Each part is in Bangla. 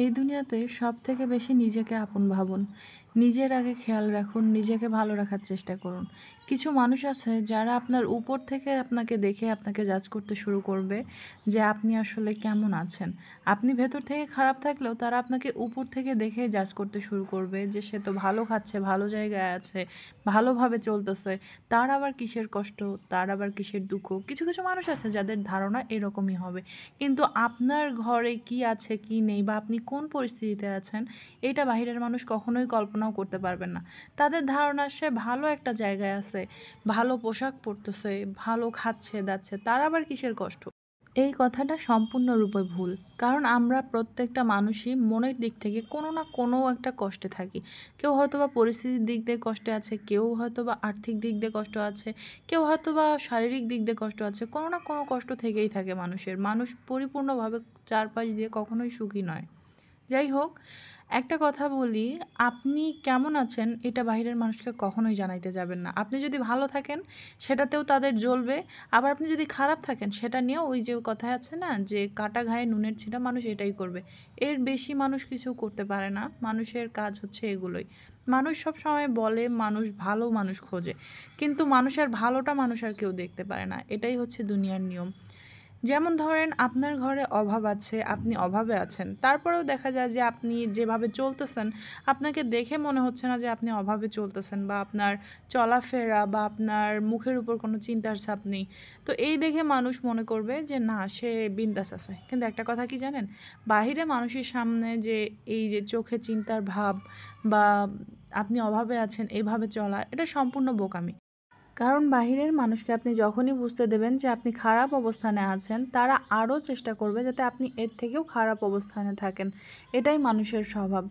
এই দুনিয়াতে সবথেকে বেশি নিজেকে আপন ভাবুন। নিজের আগে খেয়াল রাখুন, নিজেকে ভালো রাখার চেষ্টা করুন। কিছু মানুষ আছে যারা আপনার উপর থেকে আপনাকে দেখে আপনাকে জাজ করতে শুরু করবে যে আপনি আসলে কেমন আছেন। আপনি ভেতর থেকে খারাপ থাকলেও তারা আপনাকে উপর থেকে দেখে জাজ করতে শুরু করবে যে সে তো ভালো খাচ্ছে, ভালো জায়গায় আছে, ভালোভাবে চলতেছে। তার আবার কিসের কষ্ট, তার আবার কিসের দুঃখ। কিছু, কিছু মানুষ আছে যাদের ধারণা এরকমই হবে। কিন্তু আপনার ঘরে কি আছে কি নেই বা আপনি কোন পরিস্থিতিতে আছেন এটা বাহিরের মানুষ কখনোই কল্পনাও করতে পারবেন না। তাদের ধারণা সে ভালো একটা জায়গায় আছে, ভালো পোশাক পরতেছে, ভালো খাচ্ছে দাচ্ছে, তার আবার কিসের কষ্ট। এই কথাটা সম্পূর্ণরূপে ভুল। কারণ আমরা প্রত্যেকটা মানুষই মনের দিক থেকে কোনো না কোনো একটা কষ্টে থাকি। কেউ হয়তোবা পরিস্থিতির দিক দিয়ে কষ্টে আছে, কেউ হয়তোবা আর্থিক দিক দিয়ে কষ্ট আছে, কেউ হয়তোবা শারীরিক দিক দিয়ে কষ্ট আছে। কোনো না কোনো কষ্ট থেকেই থাকে মানুষের। মানুষ পরিপূর্ণভাবে চারপাশ দিয়ে কখনোই সুখী নয়। যাই হোক, একটা কথা বলি, আপনি কেমন আছেন এটা বাহিরের মানুষকে কখনোই জানাইতে যাবেন না। আপনি যদি ভালো থাকেন সেটাতেও তাদের জ্বলবে, আবার আপনি যদি খারাপ থাকেন সেটা নিয়েও ওই যে কথায় আছে না যে কাটা ঘায়ে নুনের ছিটা, মানুষ এটাই করবে। এর বেশি মানুষ কিছু করতে পারে না। মানুষের কাজ হচ্ছে এগুলোই। মানুষ সব সময় বলে মানুষ ভালো মানুষ খোঁজে, কিন্তু মানুষের ভালোটা মানুষ আর কেউ দেখতে পারে না। এটাই হচ্ছে দুনিয়ার নিয়ম। যেমন ধরেন আপনার ঘরে অভাব আছে, আপনি অভাবে আছেন, তারপরেও দেখা যায় যে আপনি যেভাবে চলতেছেন আপনাকে দেখে মনে হচ্ছে না যে আপনি অভাবে চলতেছেন, বা আপনার চলাফেরা বা আপনার মুখের উপর কোনো চিন্তার ছাপ নেই। তো এই দেখে মানুষ মনে করবে যে না, সে বিন্দাস আছে। কিন্তু একটা কথা কি জানেন, বাহিরে মানুষের সামনে যে এই যে চোখে চিন্তার ভাব বা আপনি অভাবে আছেন এইভাবে চলা, এটা সম্পূর্ণ বোকামি। কারণ বাহিরের মানুষকে আপনি যখনই বুঝতে দেবেন যে আপনি খারাপ অবস্থানে আছেন, তারা আরও চেষ্টা করবে যাতে আপনি এর থেকেও খারাপ অবস্থানে থাকেন। এটাই মানুষের স্বভাব।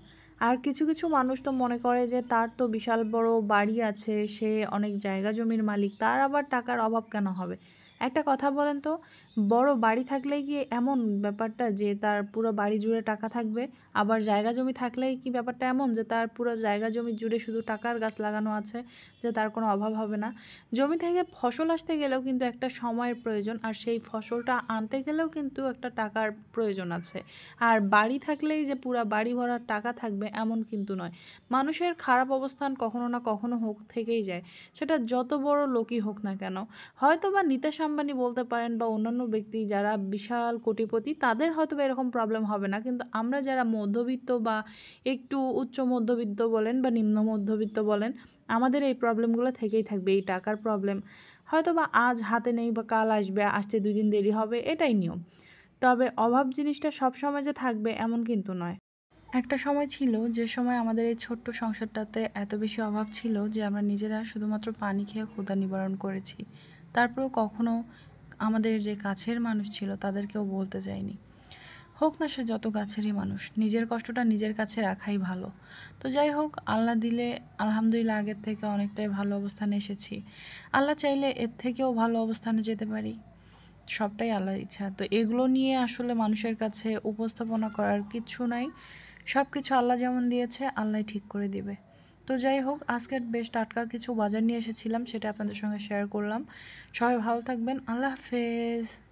আর কিছু কিছু মানুষ তো মনে করে যে তার তো বিশাল বড় বাড়ি আছে, সে অনেক জায়গা জমির মালিক, তার আবার টাকার অভাব কেন হবে। একটা কথা বলেন তো, বড় বাড়ি থাকলেই কি এমন ব্যাপারটা যে তার পুরো বাড়ি জুড়ে টাকা থাকবে? আবার জায়গা জমি থাকলেই কি ব্যাপারটা এমন যে তার পুরো জায়গা জমি জুড়ে শুধু টাকার গাছ লাগানো আছে, যে তার কোনো অভাব হবে না? জমি থেকে ফসল আসতে গেলেও কিন্তু একটা সময়ের প্রয়োজন, আর সেই ফসলটা আনতে গেলেও কিন্তু একটা টাকার প্রয়োজন আছে। আর বাড়ি থাকলেই যে পুরা বাড়ি ভরা টাকা থাকবে এমন কিন্তু নয়। মানুষের খারাপ অবস্থান কখনো না কখনো হোক থেকেই যায়, সেটা যত বড় লোকই হোক না কেন। হয়তো বা নিতাশ আম্বানি বলতে পারেন বা অন্যান্য ব্যক্তি যারা বিশাল কোটিপতি, তাদের হয়তো বা এরকম প্রবলেম হবে না, কিন্তু আমরা যারা মধ্যবিত্ত বা একটু উচ্চ মধ্যবিত্ত বলেন বা নিম্ন মধ্যবিত্ত বলেন, আমাদের এই প্রবলেমগুলো থেকেই থাকবে। এই টাকার প্রবলেম হয়তো বা আজ হাতে নেই বা কাল আসবে, আসতে 2 দিন দেরি হবে, এটাই নিয়ম। তবে অভাব জিনিসটা সব সময় যে থাকবে এমন কিন্তু নয়। একটা সময় ছিল যে সময় আমাদের এই ছোট্ট সংসারটাতে এত বেশি অভাব ছিল যে আমরা নিজেরা শুধুমাত্র পানি খেয়ে ক্ষুধা নিবারণ করেছি। তারপরেও কখনো আমাদের যে কাছের মানুষ ছিল তাদেরকেও বলতে যাইনি। হোক না সে যত কাছেরই মানুষ, নিজের কষ্টটা নিজের কাছে রাখাই ভালো। তো যাই হোক, আল্লাহ দিলে আলহামদুলিল্লাহ আগের থেকে অনেকটাই ভালো অবস্থানে এসেছি। আল্লাহ চাইলে এর থেকেও ভালো অবস্থানে যেতে পারি। সবটাই আল্লাহর ইচ্ছা। তো এগুলো নিয়ে আসলে মানুষের কাছে উপস্থাপনা করার কিচ্ছু নাই। সব কিছু আল্লাহ যেমন দিয়েছে আল্লাহ ঠিক করে দিবে। তো যাই হোক, আজকের বেশ টাটকা কিছু বাজার নিয়ে এসেছিলাম, সেটা আপনাদের সঙ্গে শেয়ার করলাম। সবাই ভালো থাকবেন। আল্লাহ হাফেজ।